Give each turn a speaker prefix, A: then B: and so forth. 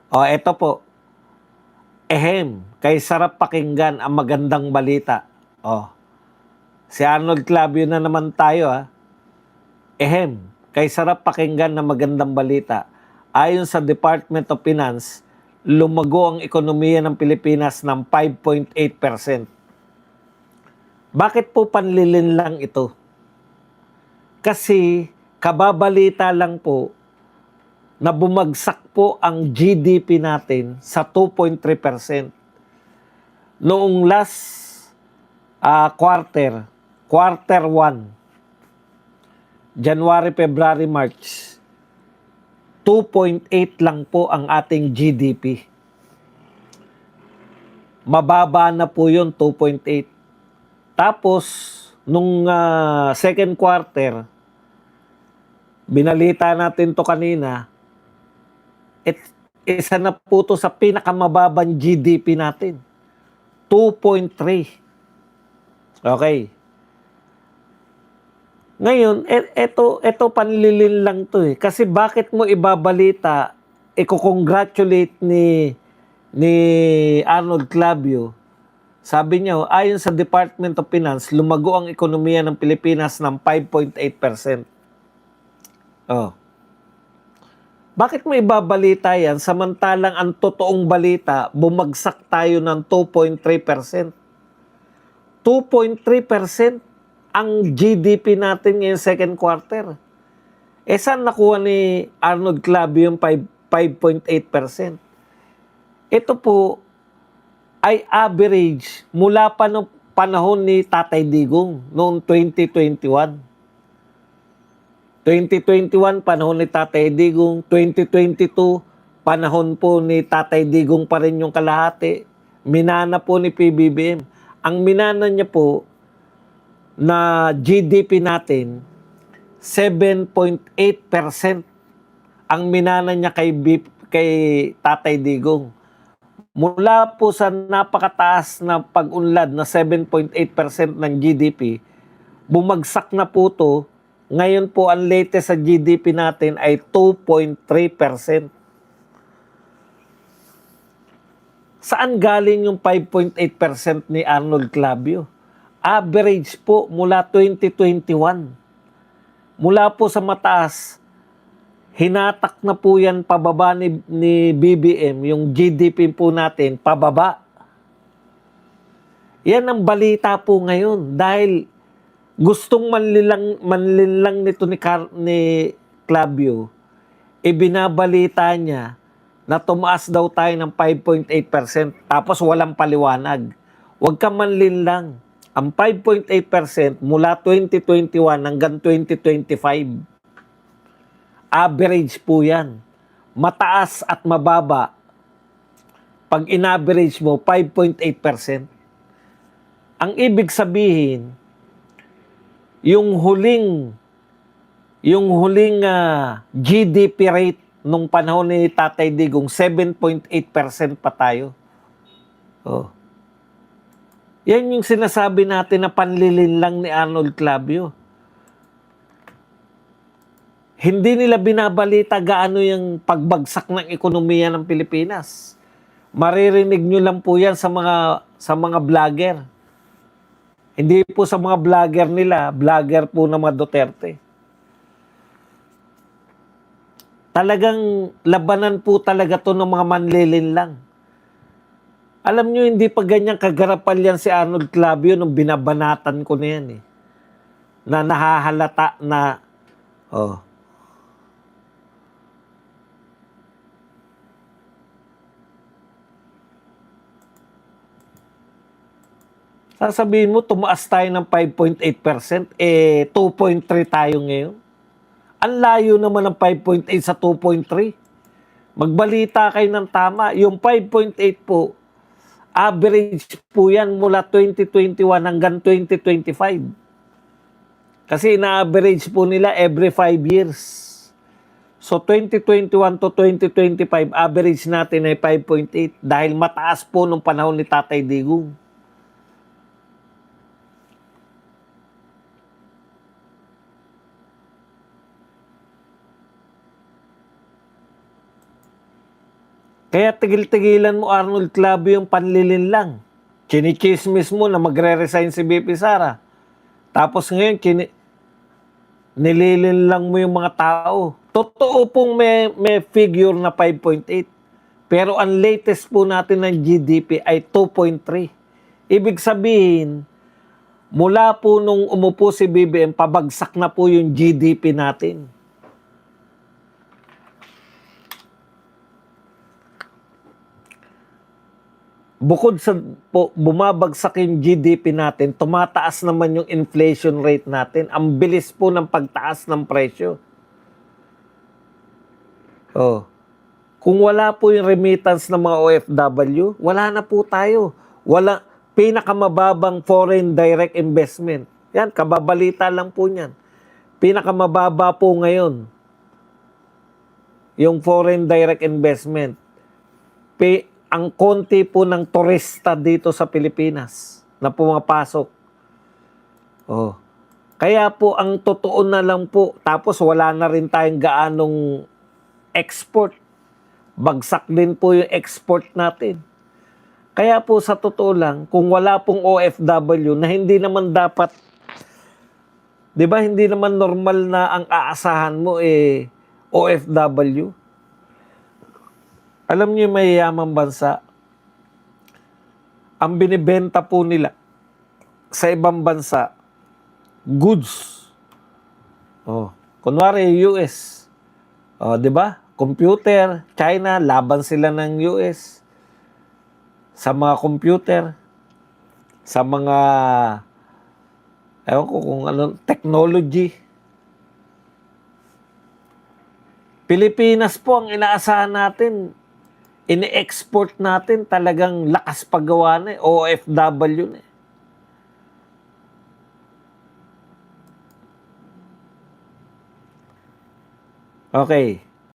A: O, eto po. Kay sarap pakinggan ang magandang balita. O, si Arnold Clavio na naman tayo ha. Kay sarap pakinggan ng magandang balita. Ayon sa Department of Finance, lumago ang ekonomiya ng Pilipinas ng 5.8%. Bakit po panlilin lang ito? Kasi kababalita lang po na bumagsak po ang GDP natin sa 2.3%. Noong last quarter 1, January, February, March, 2.8 lang po ang ating GDP. Mababa na po yun, 2.8. Tapos, nung second quarter, binalita natin to kanina, isa na po to sa pinakamababang GDP natin. 2.3. Okay. Ngayon, eto panlilin lang to eh. Kasi bakit mo ibabalita, i-congratulate ni Arnold Clavio, sabi niya, ayon sa Department of Finance, lumago ang ekonomiya ng Pilipinas ng 5.8%. Oh. Bakit mo ibabalita yan samantalang ang totoong balita, bumagsak tayo ng 2.3%? 2.3% ang GDP natin ngayong second quarter. Saan nakuha ni Arnold Clavio yung 5.8%? Ito po ay average mula pa noong panahon ni Tatay Digong noong 2021. 2021, panahon ni Tatay Digong. 2022, panahon po ni Tatay Digong pa rin yung kalahati. Minana po ni PBBM. Ang minana niya po na GDP natin, 7.8% ang minana niya kay Tatay Digong. Mula po sa napakataas na pag-unlad na 7.8% ng GDP, bumagsak na po to. Ngayon po ang latest sa GDP natin ay 2.3%. Saan galing yung 5.8% ni Arnold Clavio? Average po mula 2021. Mula po sa mataas, hinatak na po yan pababa ni BBM, yung GDP po natin, pababa. Yan ang balita po ngayon dahil gustong manlinlang nito ni Clavio, ibinabalita niya na tumaas daw tayo ng 5.8% tapos walang paliwanag. Huwag ka manlinlang. Ang 5.8% mula 2021 hanggang 2025. Average po yan. Mataas at mababa. Pag in-average mo, 5.8%. Ang ibig sabihin, yung huling GDP rate nung panahon ni Tatay Digong, 7.8% pa tayo. Oh. Yan yung sinasabi natin na panlilin lang ni Arnold Clavio. Hindi nila binabalita gaano yung pagbagsak ng ekonomiya ng Pilipinas. Maririnig nyo lang po yan sa mga vlogger. Hindi po sa mga vlogger nila, vlogger po ng mga Duterte. Talagang labanan po talaga to ng mga manlilin lang. Alam nyo, hindi pa ganyan kagarapal yan si Arnold Clavio nung binabanatan ko na yan eh. Na nahahalata na, oh. Sasabihin mo, tumaas tayo ng 5.8%, 2.3 tayo ngayon. Ang layo naman ng 5.8 sa 2.3. Magbalita kayo ng tama. Yung 5.8 po, average po yan mula 2021 hanggang 2025. Kasi na-average po nila every 5 years. So 2021 to 2025, average natin ay 5.8 dahil mataas po nung panahon ni Tatay Digong. Kaya tigil-tigilan mo, Arnold Clavio, yung panlilin lang. Chinichismis mo na magre-resign si BP Sara. Tapos ngayon, nililin lang mo yung mga tao. Totoo pong may figure na 5.8. Pero ang latest po natin ng GDP ay 2.3. Ibig sabihin, mula po nung umupo si BBM, pabagsak na po yung GDP natin. Bukod sa bumabagsak yung GDP natin, tumataas naman yung inflation rate natin. Ang bilis po ng pagtaas ng presyo. Oh. Kung wala po yung remittance ng mga OFW, wala na po tayo. Wala, pinakamababang foreign direct investment. Yan, kababalita lang po niyan. Pinakamababa po ngayon yung foreign direct investment. Ang konti po ng turista dito sa Pilipinas na pumapasok. Oh. Kaya po ang totoo na lang po, tapos wala na rin tayong gaanong export. Bagsak din po yung export natin. Kaya po sa totoo lang, kung wala pong OFW na hindi naman dapat, di ba hindi naman normal na ang aasahan mo OFW? Alam niyo, may yamang bansa, ang binibenta po nila sa ibang bansa, goods. Oh, kunwari US. Oh, 'di ba? Computer, China, laban sila ng US sa mga computer, sa mga ewan ko kung ano, technology. Pilipinas po ang inaasahan natin. Ini-export natin talagang lakas paggawa na OFW na. Okay.